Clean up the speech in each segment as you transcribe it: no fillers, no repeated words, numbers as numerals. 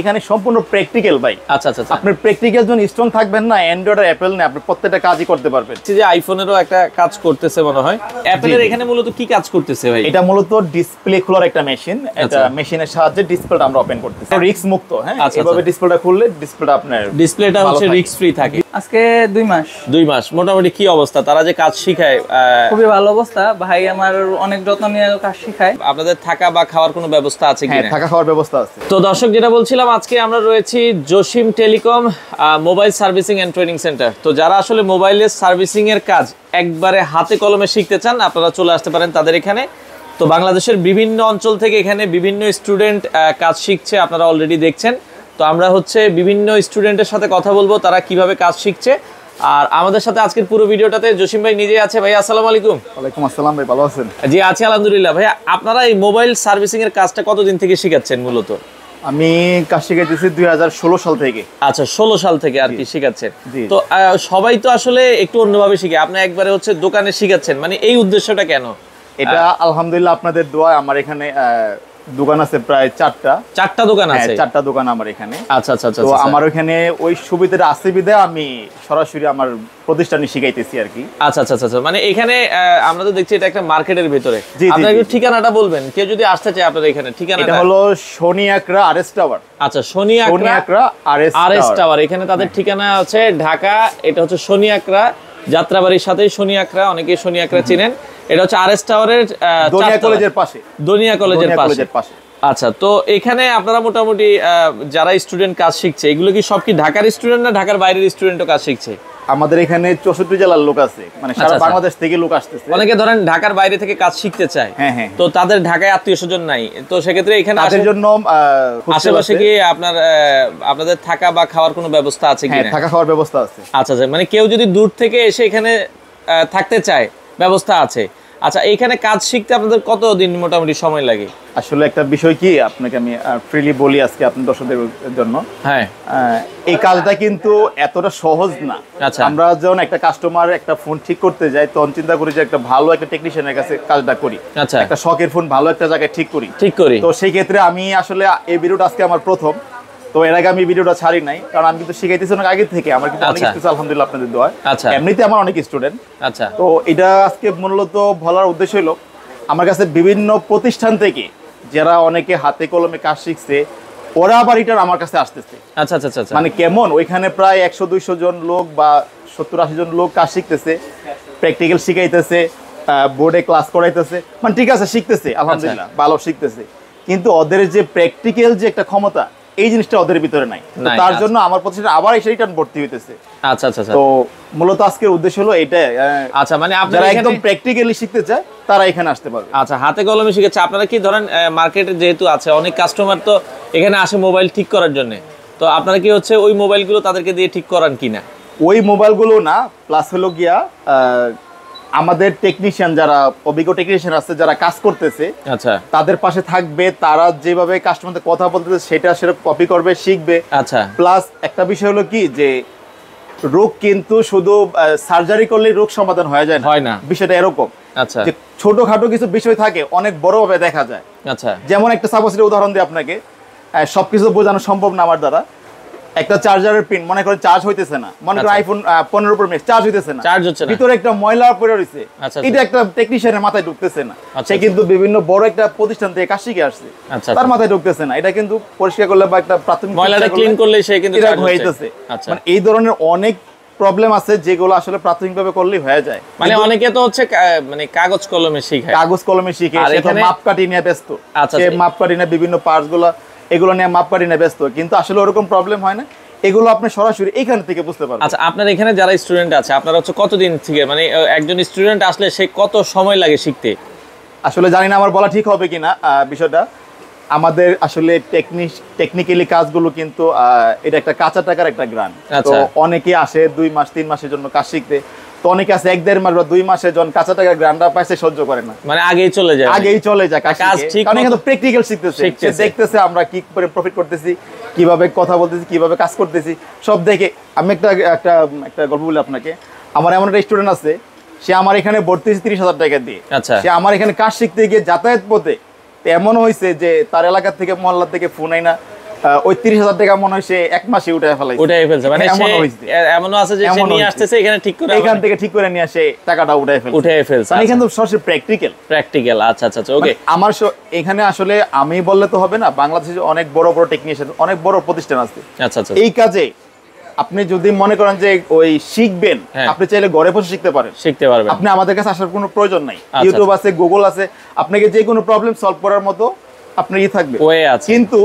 এখানে সম্পূর্ণ প্র্যাকটিক্যাল ভাই। আচ্ছা আচ্ছা, আপনার প্র্যাকটিক্যাল যখন স্ট্রং থাকবেন না, অ্যান্ড্রয়েড আর অ্যাপেল না, আপনি প্রত্যেকটা কাজই করতে পারবেন। যে আইফোনেরও একটা কাজ করতেছে মনে হয়, অ্যাপেলের এখানে মূলত কি কাজ করতেছে ভাই? এটা মূলত ডিসপ্লে খোলার একটা মেশিন। এটা মেশিনের সাহায্যে ডিসপ্লেটা আমরা ওপেন করতেছি, রিস্ক মুক্ত। হ্যাঁ, এভাবে ডিসপ্লেটা খুললে ডিসপ্লেটা আপনার ডিসপ্লেটা হচ্ছে রিস্ক ফ্রি থাকে। আজকে 2 মাস। 2 মাস মোটামুটি কি অবস্থা? তারা যে কাজ শিখায় খুবই ভালো অবস্থা ভাই, আমার অনেক যত্ন নিয়ে কাজ শিখায়। আপনাদের থাকা বা খাওয়ার কোনো ব্যবস্থা আছে কিনা? হ্যাঁ, থাকা খাওয়ার ব্যবস্থা আছে। তো দর্শক, যেটা বলছিলাম, আজকে আমরা রয়েছি Jasim telecom mobile servicing and training centre. তো যারা আসলে মোবাইলের সার্ভিসিং এর কাজ একবারে হাতে কলমে শিখতে চান, আপনারা চলে আসতে পারেন তাদের এখানে। তো বাংলাদেশের বিভিন্ন অঞ্চল থেকে এখানে বিভিন্ন স্টুডেন্ট কাজ শিখছে, আপনারা অলরেডি দেখছেন। তো আমরা হচ্ছে বিভিন্ন স্টুডেন্টের সাথে কথা বলবো তারা কিভাবে কাজ শিখছে। আর আমাদের সাথে আজকের পুরো ভিডিওটাতে জসিম ভাই নিজেই আছে। ভাই আসসালামু আলাইকুম। ওয়ালাইকুম আসসালাম ভাই, ভালো আছেন? জি আছি আলহামদুলিল্লাহ। ভাই আপনারা এই মোবাইল সার্ভিসিং এর কাজটা কতদিন থেকে শিখাচ্ছেন মূলত? আমি কাজ শিখাইতেছি 2016 সাল থেকে। আচ্ছা, 16 সাল থেকে আর কি শিখাচ্ছেন। তো সবাই তো আসলে একটু অন্যভাবে শিখে, আপনি একবারে হচ্ছে দোকানে শিখাচ্ছেন, মানে এই উদ্দেশ্যটা কেন? এটা আলহামদুলিল্লাহ আপনাদের দোয়ায়। আমার এখানে দোকান আছে প্রায় 4টা দোকান আছে। 4টা দোকান আমার এখানে। আচ্ছা আচ্ছা আচ্ছা। তো আমার ওখানে ওই সুবিধাটা আছে বিধায় আমি সরাসরি আমার প্রতিষ্ঠানে শিখাইতেছি আর কি। আচ্ছা আচ্ছা আচ্ছা, মানে এখানে আমরা তো দেখছি এটা একটা মার্কেটের ভিতরে। আপনার একটু ঠিকানাটা বলবেন, কেউ যদি আসতে চায় আপনাদের এখানে ঠিকানাটা? এটা হলো শনি আকরা আরএস টাওয়ার। আচ্ছা, শনি আকরা আরএস টাওয়ার, এখানে তাদের ঠিকানা আছে ঢাকা। এটা হচ্ছে শনি আকরা, যাত্রাবাড়ির সাথেই শনি আকরা, অনেকেই শনি আকরা চিনেন। এটা হচ্ছে আরএস টাওয়ারের দনিয়া কলেজের পাশে। দনিয়া কলেজের পাশে। আচ্ছা, তো এখানে আপনারা মোটামুটি যারা স্টুডেন্ট কাজ শিখছে, এগুলো কি সব কি ঢাকার স্টুডেন্ট না ঢাকার বাইরের স্টুডেন্টও কাজ শিখছে? আমাদের এখানে 64 জেলার লোক আছে, মানে সারা বাংলাদেশ থেকে লোক আসতেছে। অনেকে ধরেন ঢাকার বাইরে থেকে কাজ শিখতে চায়। হ্যাঁ, তো তাদের ঢাকায় আত্মীয়স্বজন নাই, তো সেক্ষেত্রে এখানে তাদের জন্য আশেপাশে কি আপনাদের থাকা বা খাওয়ার কোনো ব্যবস্থা আছে কিনা? হ্যাঁ, থাকা খাওয়ার ব্যবস্থা আছে। আচ্ছা আচ্ছা, মানে কেউ যদি দূর থেকে এসে এখানে থাকতে চায়, ব্যবস্থা আছে। আচ্ছা, এইখানে কাজ শিখতে আপনাদের কতদিন মোটামুটি সময় লাগে? আসলে একটা বিষয় কি, আপনাকে আমি ফ্রিলি বলি আজকে আপনার দর্শকদের জন্য। হ্যাঁ, এই কাজটা কিন্তু এতটা সহজ না। আচ্ছা, আমরা যখন একটা কাস্টমার একটা ফোন ঠিক করতে যাই, তখন চিন্তা করি যে একটা ভালো একটা টেকনিশিয়ানের কাছে কাজটা করি। আচ্ছা, একটা শখের ফোন ভালো একটা জায়গায় ঠিক করি। তো সেই ক্ষেত্রে আমি আসলে এই ভিডিওটা আজকে আমার প্রথম। তো এর আগে আমি ভিডিওটা ছাড়ি নাই, কারণ আমি কিন্তু শিখাইতেছি অনেক আগে থেকে। আমার কিন্তু অনেক স্টুডেন্ট আলহামদুলিল্লাহ আপনাদের দোয়ায়। আচ্ছা, এমনিতে আমার অনেক স্টুডেন্ট। আচ্ছা, তো এটা আজকে মূলত বলার উদ্দেশ্য হলো, আমার কাছে বিভিন্ন প্রতিষ্ঠান থেকে যারা অনেকে হাতে কলমে কাজ শিখছে, ওরা আবার এটা আমার কাছে আসতেছে। আচ্ছা আচ্ছা আচ্ছা, মানে কেমন, ওইখানে প্রায় 100-200 জন লোক বা 70-80 জন লোক কাজ শিখতেছে, প্র্যাকটিক্যাল শিখাইতেছে, বোর্ডে ক্লাস করাইতেছে, মানে ঠিক আছে শিখতেছে আলহামদুলিল্লাহ, ভালো শিখতেছে। কিন্তু ওদের যে প্র্যাকটিক্যাল যে একটা ক্ষমতা, এই জিনিসটা ওদের ভিতরে নাই। তার জন্য আমার প্রতিষ্ঠানে আবার এসে রিটার্ন ভর্তি হইতেছে। আচ্ছা আচ্ছা। তো মূলত আজকের উদ্দেশ্য হলো এটাই। আচ্ছা, মানে আপনারা একদম প্র্যাকটিক্যালি শিখতে চায় তারা এখানে আসতে পারবে। আচ্ছা, হাতে কলমে শিখেছে। আপনারা কি ধরেন মার্কেটে যেহেতু আছে অনেক কাস্টমার, তো এখানে আসে মোবাইল ঠিক করার জন্য, তো আপনারা কি হচ্ছে ওই মোবাইলগুলো তাদেরকে দিয়ে ঠিক করান কিনা? ওই মোবাইলগুলো না, প্লাস হলো গিয়া আমাদের টেকনিশিয়ান যারা অভিজ্ঞ টেকনিশিয়ান আছে যারা কাজ করতেছে, আচ্ছা, তাদের পাশে থাকবে। তারা যেভাবে কাস্টমারদের কথা বলতেছে সেটা কপি করবে, শিখবে। আচ্ছা, প্লাস একটা বিষয় হলো কি, যে রোগ কিন্তু শুধু সার্জারি করলে রোগ সমাধান হয়ে যায় না, বিষয়টা এরকম। আচ্ছা, যে ছোটখাটো কিছু বিষয় থাকে অনেক বড়ভাবে দেখা যায়। আচ্ছা, যেমন একটা সাপোজের উদাহরণ দিই আপনাকে, সবকিছু বোঝানো সম্ভব না আমার দ্বারা। একটা চার্জারের পিন মনে করেন চার্জ হইতেছে না, মনে করেন আইফোন 15 প্রো ম্যাক্স চার্জ হইতেছে না, ভিতরে একটা ময়লা পড়ে রইছে, এটা একটা টেকনিশিয়ানের মাথায় ঢুকতেছে না। সে কিন্তু বিভিন্ন বড় একটা প্রতিষ্ঠান থেকে কাজ শিখে আসছে, তার মাথায় ঢুকতেছে না। এটা কিন্তু পরিষ্কার করলে বা একটা প্রাথমিক ময়লাটা ক্লিন করলে সে কিন্তু চার্জ হইতেছে। মানে এই ধরনের অনেক প্রবলেম আছে যেগুলো আসলে প্রাথমিকভাবে করলেই হয়ে যায়। মানে অনেকে তো হচ্ছে মানে কাগজ কলমে শিখে, সে তো মাপকাঠি নিয়ে ব্যস্ত, সে মাপকাঠি নিয়ে বিভিন্ন পার্টস গুলো এগুলো নিয়ে মাপকাঠি নিয়ে ব্যস্ত, কিন্তু আসলে ওরকম প্রবলেম হয় না। এগুলো আপনি সরাসরি এখান থেকে বুঝতে পারবেন। আচ্ছা, আপনার এখানে যারা স্টুডেন্ট আছে, আপনারা হচ্ছে কতদিন থেকে, মানে একজন স্টুডেন্ট আসলে সে কত সময় লাগে শিখতে? আসলে জানি না আমার বলা ঠিক হবে কিনা বিষয়টা। আমাদের আসলে টেকনিক্যালি কাজগুলো কিন্তু এটা একটা কাঁচা টাকার একটা গ্রান্ট। তো অনেকে আসে 2 মাস 3 মাসের জন্য কাজ শিখতে, তো অনেকে আছে 1-1.5 মাস বা 2 মাসের জন্য কাঁচা টাকার গ্রান্টটা পাইছে সহ্য করে না, মানে আগেই চলে যায় কাজ ঠিক। কারণ এখানে প্র্যাকটিক্যাল শিখতেছে, দেখতেছে আমরা কি করে প্রফিট করতেছি, কিভাবে কথা বলতেছি, কিভাবে কাজ করতেছি, সব দেখে। আমি একটা গল্প বলি আপনাকে। আমার এমন একটা স্টুডেন্ট আছে, সে আমার এখানে ভর্তি হয়েছে 30,000 টাকা দিয়ে। সে আমার এখানে কাজ শিখতে গিয়ে যাতায়াত পথে এমন হয়েছে যে তার এলাকা থেকে মহল্লা থেকে ফোন আইনা ওই 30,000 টাকা মনে হয় সে এক মাসে উঠায় ফেলাইছে। উঠাই ফেলছে, মানে এমনও সে হয়েছে। এমনও আছে যে সে এমনও নিয়ে হয়েছে। আসতেছে এখানে ঠিক করে এখান থেকে ঠিক করে নিয়ে আসে টাকাটা উঠায় ফেলছে। উঠাই ফেলছে। মানে এখানে তো সরাসরি প্র্যাকটিক্যাল। প্র্যাকটিক্যাল, আচ্ছা আচ্ছা ওকে। আমার এখানে আসলে আমি বললে তো হবে না, বাংলাদেশে অনেক বড় বড় টেকনিশিয়ান, অনেক বড় প্রতিষ্ঠান আছে। আচ্ছা আচ্ছা এই কাজে আপনি যদি মনে করেন যে ওই শিখবেন, হ্যাঁ। আপনি চাইলে ঘরে বসে শিখতে পারেন, শিখতে পারবেন। আপনি আমাদের কাছে আসার কোনো প্রয়োজন নাই। আচ্ছা, ইউটিউব আছে, গুগল আছে, আপনাকে যে কোনো প্রবলেম সলভ করার মতো আপনার থাকবে। ওয়ে আছে। কিন্তু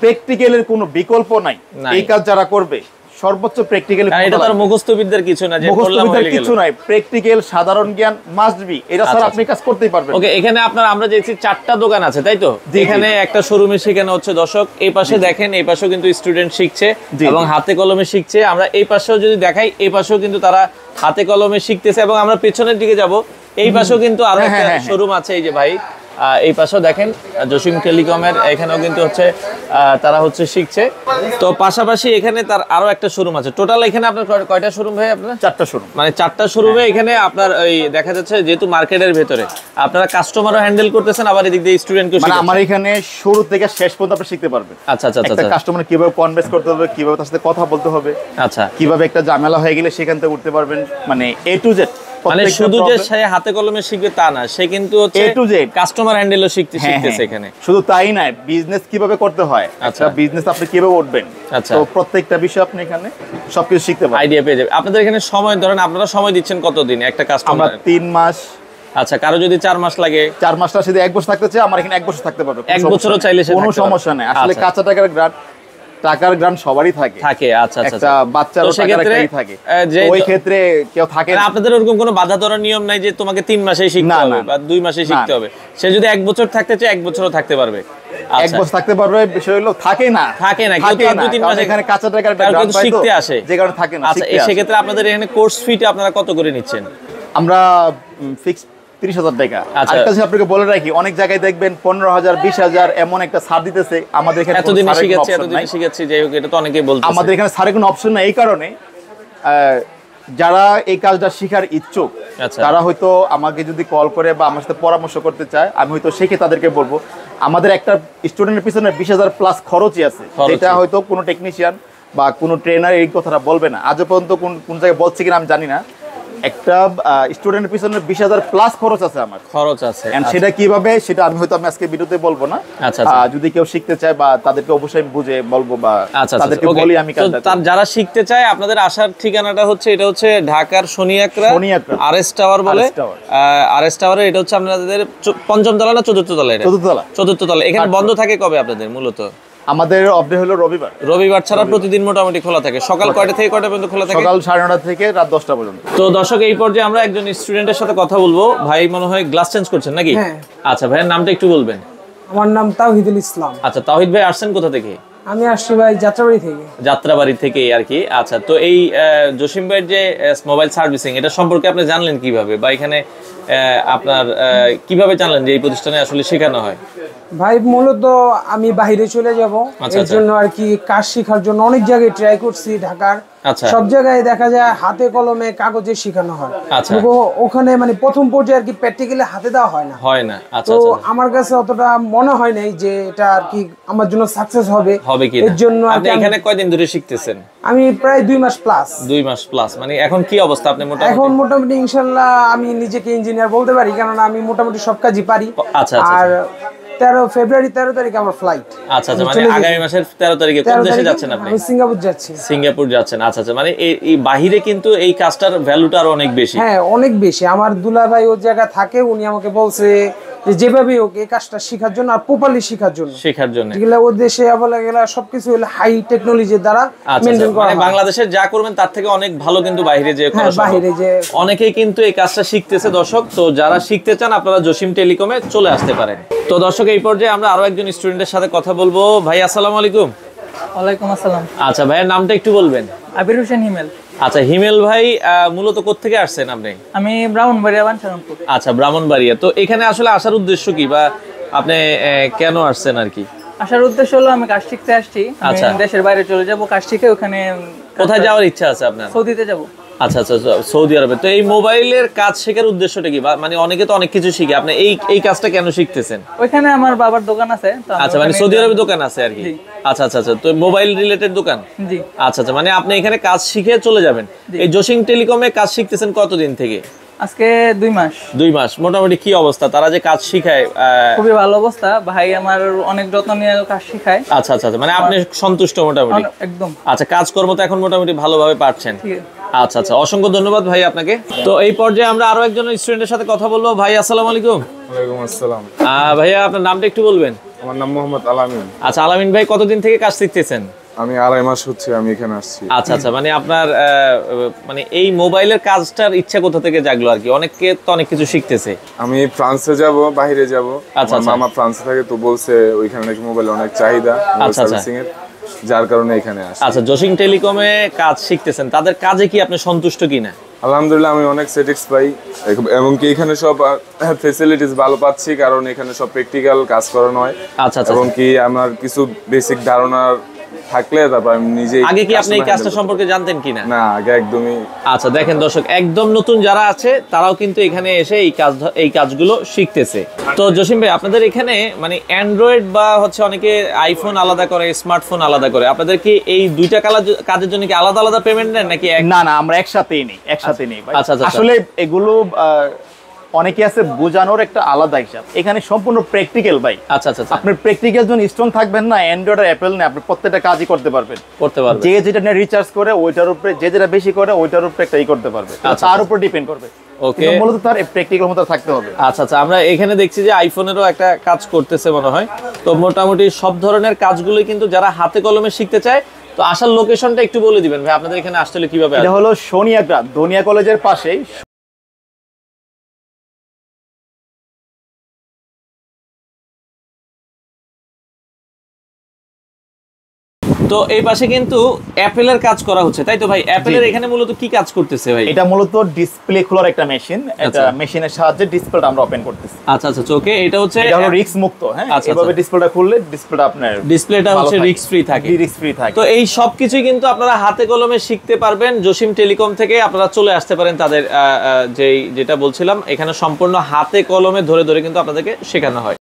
প্র্যাকটিক্যালের কোনো বিকল্প নাই। নাই। এই কাজ যারা করবে সর্বোচ্চ প্র্যাকটিক্যালি, আর এটা তো আর মুখস্থ বিদ্যার কিছু না যে বললাম হয়ে গেল। কিছু নাই, প্র্যাকটিক্যাল সাধারণ জ্ঞান মাস্ট বি, এটা স্যার আচ্ছা, আপনি কাজ করতেই পারবেন। ওকে, এখানে আপনার আমরা যেছি 4টা দোকান আছে তাই তো? জি, এখানে একটা শোরুমে শেখানো হচ্ছে দর্শক, এই পাশে দেখেন, এই পাশেও কিন্তু স্টুডেন্ট শিখছে জি, এবং জি। হাতে কলমে শিখছে। আমরা এই পাশেও যদি দেখাই, এই পাশেও কিন্তু তারা হাতে কলমে শিখতেছে এবং আমরা পেছনের দিকে যাব, এই পাশেও কিন্তু আরো হ্যাঁ, একটা হ্যাঁ, হ্যাঁ। শোরুম আছে। এই যে ভাই এই পাশেও দেখেন জসিম টেলিকমের, এখানেও কিন্তু হচ্ছে তারা হচ্ছে শিখছে। তো পাশাপাশি এখানে তার আরো একটা শোরুম আছে। টোটাল এখানে আপনার কয়টা শোরুম ভাই আপনার? 4টা শোরুম। মানে 4টা শোরুমে এখানে আপনার ওই দেখা যাচ্ছে যেহেতু মার্কেটের ভেতরে আপনারা কাস্টমারও হ্যান্ডেল করতেছেন, আবার এদিক দিয়ে স্টুডেন্টকেও মানে শিখাচ্ছেন। আমার এখানে শুরু থেকে শেষ পর্যন্ত আপনি শিখতে পারবেন। আচ্ছা আচ্ছা একটা আচ্ছা কাস্টমার কিভাবে কনভিন্স করতে হবে, কিভাবে তার সাথে কথা বলতে হবে, আচ্ছা। কিভাবে একটা ঝামেলা হয়ে গেলে সেখান থেকে উঠতে পারবেন, মানে এ টু জেড। মানে শুধু যে সে হাতে কলমে শিখবে তা না, সে কিন্তু হচ্ছে A to Z। কাস্টমার হ্যান্ডেলও শিখতেছে এখানে। শুধু তাই নয়, বিজনেস কিভাবে করতে হয়, আচ্ছা। একটা বিজনেস আপনি কিভাবে উঠবেন, আচ্ছা। তো প্রত্যেকটা বিষয় আপনি এখানে সবকিছু শিখতে পারবেন। আইডিয়া পেয়ে যাবে। আপনাদের এখানে সময় ধরেন আপনারা সময় দিচ্ছেন কতদিন একটা আমরা কাস্টমার? 3 মাস। আচ্ছা, কারো যদি 4 মাস লাগে? 4 মাসটা শুধু 1 বছর থাকতে চাই, আমার এখানে 1 বছর থাকতে পারবে। এক বছরও চাইলে সে কোনো থাকতে পারবে। সমস্যা নেই। আসলে আচ্ছা। কাঁচা টাকার গ্রান্ট সবারই থাকে। থাকে, আচ্ছা আচ্ছা একটা আচ্ছা। বাচ্চারও তো টাকার সেক্ষেত্রে, একটাই থাকে। যে তো ওই ক্ষেত্রে কেউ থাকে মানে না। আপনাদের ওরকম কোনো বাধা ধরার নিয়ম নাই যে তোমাকে 3 মাসেই শিখতে না, হবে না, বা 2 মাসেই শিখতে না। হবে। সে যদি 1 বছর থাকতে চায় 1 বছরও থাকতে পারবে। 1 আচ্ছা। বছর থাকতে পারবে, বিষয় হলো থাকে না। থাকে না, কেউ তো আর 2-3 মাস এখানে কাঁচা টাকার একটা কারণ গ্রান্ট কিন্তু পাই তো, শিখতে আসে। যে কারণে থাকে না। আচ্ছা, শিখতে আসে। সেক্ষেত্রে আপনাদের এখানে কোর্স ফিটা আপনারা কত করে নিচ্ছেন? আমরা ফিক্স 30,000 টাকা। আচ্ছা। আরেকটা জিনিস আপনাকে বলে রাখি, অনেক জায়গায় দেখবেন 15,000 20,000 এমন একটা ছাড় দিতেছে। আমাদের এখানে কোনো এতদিন ছাড়ের কোনো শিখাচ্ছি, option এতদিন নাই। শিখাচ্ছি, যাই হোক, এটা তো অনেকেই বলতেছে। আমাদের এখানে ছাড়ের কোনো অপশন নাই। এই কারণে যারা এই কাজটা শেখার ইচ্ছুক, আচ্ছা। তারা হয়তো আমাকে যদি কল করে বা আমার সাথে পরামর্শ করতে চায়, আমি হয়তো শিখে তাদেরকে বলবো। আমাদের একটা স্টুডেন্টের পিছনে 20,000 প্লাস খরচই আছে, খরচই। যেটা হয়তো কোনো টেকনিশিয়ান বা কোনো ট্রেনার এই কথাটা বলবে না। আজও পর্যন্ত কোন জায়গায় বলছে কিনা আমি জানি না। একটা স্টুডেন্টের পিছনে 20,000 প্লাস খরচ আছে আমার। খরচ আছে। And সেটা কিভাবে, সেটা আমি হয়তো আজকে ভিডিওতে বলবো না। আচ্ছা, আচ্ছা। যদি কেউ শিখতে চায় বা তাদেরকে অবশ্যই বুঝে বলবো বা আচ্ছা, তাদেরকে okay। বলি আমি তো কাজটা তার যারা শিখতে চায়, আপনাদের আসার ঠিকানাটা হচ্ছে, এটা হচ্ছে ঢাকার শনিয়াকড়া শনিয়াকড়া। আরএস টাওয়ার বলে। RS tower. আরএস টাওয়ারে এটা হচ্ছে আপনাদের পঞ্চম তলা না চতুর্থ তলা? এটা চতুর্থ তলা। চতুর্থ তলা। এখানে বন্ধ থাকে কবে আপনাদের মূলত? আমাদের অফডে হলো রবিবার। রবিবার ছাড়া প্রতিদিন মোটামুটি খোলা থাকে। সকাল কয়টা থেকে কয়টা পর্যন্ত খোলা থাকে? সকাল 9:30 থেকে রাত 10টা পর্যন্ত। তো দর্শক, এই পর্যায়ে আমরা একজন স্টুডেন্টের সাথে কথা বলবো। ভাই মনে হয় গ্লাস চেঞ্জ করছেন নাকি? হ্যাঁ। আচ্ছা, ভাইয়ের নামটা একটু বলবেন। আমার নাম তাওহিদুল ইসলাম। আচ্ছা, তাওহিদ ভাই আসছেন কোথা থেকে? আমি আসছি ভাই যাত্রাবাড়ি থেকে। যাত্রাবাড়ি থেকে আর কি। আচ্ছা, তো এই জসিম ভাইয়ের যে মোবাইল সার্ভিসিং, এটা সম্পর্কে আপনি জানলেন কিভাবে, বা এখানে আপনার কিভাবে জানলেন যে এই প্রতিষ্ঠানে আসলে শেখানো হয়? ভাই মূলত আমি বাইরে চলে যাব, আচ্ছা, এর জন্য আর কি কাজ শেখার জন্য অনেক জায়গায় ট্রাই করছি। ঢাকার আচ্ছা। সব জায়গায় দেখা যায় হাতে কলমে কাগজে শেখানো হয়। আচ্ছা। কিন্তু ওখানে মানে প্রথম পর্যায়ে আর কি প্র্যাকটিক্যালি হাতে দেওয়া হয় না। হয় না। আচ্ছা তো আচ্ছা। আমার কাছে অতটা মনে হয় নাই যে এটা আর কি আমার জন্য সাকসেস হবে। হবে কি? এর জন্য আর আপনি কি এখানে কয়দিন ধরে শিখতেছেন? আমি প্রায় 2 মাস প্লাস। 2 মাস প্লাস। মানে এখন কি অবস্থা আপনি মোটামুটি? এখন মোটামুটি ইনশাল্লাহ আমি নিজেকে ইঞ্জিনিয়ার বলতে পারি, কারণ আমি মোটামুটি সব কাজই পারি। আচ্ছা, আচ্ছা। আর 13 ফেব্রুয়ারি 13 তারিখে আমার ফ্লাইট। আচ্ছা আচ্ছা, মানে আগামী মাসের 13 তারিখে কোন দেশে যাচ্ছেন আপনি? আমি সিঙ্গাপুর যাচ্ছি। সিঙ্গাপুর যাচ্ছেন। আচ্ছা আচ্ছা, মানে এই বাহিরে কিন্তু এই কাজটার ভ্যালুটা আরো অনেক বেশি। হ্যাঁ, অনেক বেশি। আমার দুলা ভাই ওর জায়গা থাকে, উনি আমাকে বলছে যে যেভাবে হোক এই কাজটা শেখার জন্য আর প্রপারলি শেখার জন্য। শেখার জন্য এগুলা ওর দেশে বলা গেলে সবকিছু হলো হাই টেকনোলজির দ্বারা আচ্ছা, মেইনটেইন করা মানে হয়। বাংলাদেশের যা করবেন তার থেকে অনেক ভালো কিন্তু বাইরে যে হ্যাঁ, বাইরে যে অনেকেই কিন্তু এই কাজটা শিখতেছে দর্শক। তো যারা শিখতে চান আপনারা জসিম টেলিকমে চলে আসতে পারেন। তো দর্শক, এই পর্যায়ে আমরা আরো একজন স্টুডেন্টের সাথে কথা বলবো। ভাই আসসালামু আলাইকুম। ওয়ালাইকুম আসসালাম। আচ্ছা, ভাইয়ের নামটা একটু বলবেন। আবির হোসেন হিমেল। আচ্ছা, হিমেল ভাই মূলত কোত্থেকে আসছেন আপনি? আমি ব্রাহ্মণবাড়িয়া বাঞ্ছারামপুর। আচ্ছা, ব্রাহ্মণবাড়িয়া। তো এখানে আসলে আসার উদ্দেশ্য কি, বা আপনি কেন আসছেন আর কি? আসার উদ্দেশ্য হলো আমি কাজ শিখতে আসছি। আমি আচ্ছা। দেশের বাইরে চলে যাব, কাজ শিখে ওখানে কোথায় যাওয়ার ইচ্ছা আছে আপনার? সৌদিতে যাব। আচ্ছা আচ্ছা আচ্ছা, সৌদি আরবে। তো এই মোবাইলের কাজ শেখার উদ্দেশ্যটা কি? মানে অনেকে তো অনেক কিছু শিখে, আপনি এই কাজটা কেন শিখতেছেন? ওইখানে আমার বাবার দোকান আছে, তো আমি আচ্ছা, মানে ওখানে সৌদি আরবে দোকান আছে আর কি। জি। আচ্ছা আচ্ছা আচ্ছা, তো মোবাইল রিলেটেড দোকান। জি। আচ্ছা আচ্ছা, মানে আপনি এখানে কাজ শিখে চলে যাবেন। এই জসিম টেলিকমে কাজ শিখতেছেন কতদিন থেকে? আজকে 2 মাস। 2 মাস। মোটামুটি কি অবস্থা, তারা যে কাজ শিখায়? খুবই ভালো অবস্থা, ভাই আমার অনেক যত্ন নিয়ে কাজ শিখায়। আচ্ছা আচ্ছা আচ্ছা, মানে আপনি সন্তুষ্ট মোটামুটি? একদম। আচ্ছা, কাজকর্ম তো এখন মোটামুটি ভালোভাবে পারছেন? ঠিক আছে। আচ্ছা আচ্ছা, অসংখ্য ধন্যবাদ ভাই আপনাকে। তো এই পর্যায়ে আমরা আরো একজন স্টুডেন্টের সাথে কথা বলবো। ভাই আসসালামু আলাইকুম। ওয়ালাইকুম আসসালাম। ভাইয়া আপনার নামটা একটু বলবেন? আমার নাম মোহাম্মদ আলামিন। আচ্ছা, আলামিন ভাই কতদিন থেকে কাজ শিখতেছেন? আমি 2.5 মাস হচ্ছে আমি এখানে আসছি। আচ্ছা আচ্ছা, মানে আপনার মানে এই মোবাইলের কাজটার ইচ্ছা কোথা থেকে জাগলো আর কি? অনেকে তো অনেক কিছু শিখতেছে। আমি ফ্রান্সে যাব, বাইরে যাব। আচ্ছা, আমার আচ্ছা। মামা ফ্রান্সে থাকে, তো বলছে ওইখানে নাকি মোবাইল অনেক চাহিদা, মোবাইল আচ্ছা, আচ্ছা। সার্ভিসিং এর, যার কারণে এখানে আসি। আচ্ছা, জসিম টেলিকমে কাজ শিখতেছেন, তাদের কাজে কি আপনি সন্তুষ্ট কিনা? আলহামদুলিল্লাহ আমি অনেক স্যাটিসফাই, এবং কি এখানে সব ফ্যাসিলিটিস ভালো পাচ্ছি, কারণ এখানে সব প্র্যাকটিক্যাল কাজ করানো হয়। আচ্ছা আচ্ছা। এবং কি আমার কিছু বেসিক ধারণা থাকলে তারপর আমি নিজেই। আগে কি আপনি এই কাজটা সম্পর্কে জানতেন কিনা? না, আগে একদমই। আচ্ছা, দেখেন দর্শক, একদম নতুন যারা আছে তারাও কিন্তু এখানে এসে এই কাজগুলো শিখতেছে। তো জসিম ভাই, আপনাদের এখানে মানে অ্যান্ড্রয়েড বা হচ্ছে অনেকে আইফোন আলাদা করে, স্মার্টফোন আলাদা করে, আপনাদের কি এই দুইটা কাজের জন্য কি আলাদা আলাদা পেমেন্ট নেন নাকি? না না, আমরা একসাথেই নেই, একসাথে নেই ভাই। আচ্ছা, আচ্ছা, আচ্ছা। আসলে এগুলো অনেকে আছে বোঝানোর একটা আলাদা হিসাব, এখানে সম্পূর্ণ প্র্যাকটিক্যাল ভাই। আচ্ছা আচ্ছা আচ্ছা, আপনার প্র্যাকটিক্যাল যখন স্ট্রং থাকবেন না, অ্যান্ড্রয়েড আর অ্যাপেল না, আপনি প্রত্যেকটা কাজই করতে পারবেন। করতে পারবেন। যে যেটা নিয়ে রিচার্জ করে ওইটার উপরে, যে যেটা বেশি করে ওইটার উপরে একটা করতে পারবে, আচ্ছা, তার উপর ডিপেন্ড করবে। ওকে। কিন্তু মূলত তার প্র্যাকটিক্যাল মতো থাকতে হবে। আচ্ছা আচ্ছা, আমরা এখানে দেখছি যে আইফোনেরও একটা কাজ করতেছে মনে হয়। তো মোটামুটি সব ধরনের কাজগুলোই কিন্তু যারা হাতে কলমে শিখতে চায়, তো আসার লোকেশনটা একটু বলে দিবেন ভাই, আপনাদের এখানে আসলে কিভাবে এটা আসবে? হলো সোনিয়াগ্রা, দনিয়া কলেজের পাশেই। তো এই পাশে কিন্তু অ্যাপেলের কাজ করা হচ্ছে, তাই তো ভাই? অ্যাপেলের এখানে মূলত কি কাজ করতেছে ভাই? এটা মূলত ডিসপ্লে খোলার একটা মেশিন। এটা আচ্ছা। মেশিনের সাহায্যে ডিসপ্লেটা আমরা ওপেন করতেছি। আচ্ছা আচ্ছা, ওকে। এটা হচ্ছে রিস্ক মুক্ত। হ্যাঁ, আচ্ছা, এভাবে আচ্ছা। ডিসপ্লেটা খুললে ডিসপ্লেটা আপনার ডিসপ্লেটা ভালো হচ্ছে থাকে। রিস্ক ফ্রি থাকে। রিস্ক ফ্রি থাকে। তো এই সব কিছুই কিন্তু আপনারা হাতে কলমে শিখতে পারবেন জসিম টেলিকম থেকে। আপনারা চলে আসতে পারেন তাদের যেটা বলছিলাম, এখানে সম্পূর্ণ হাতে কলমে ধরে ধরে কিন্তু আপনাদেরকে শেখানো হয়।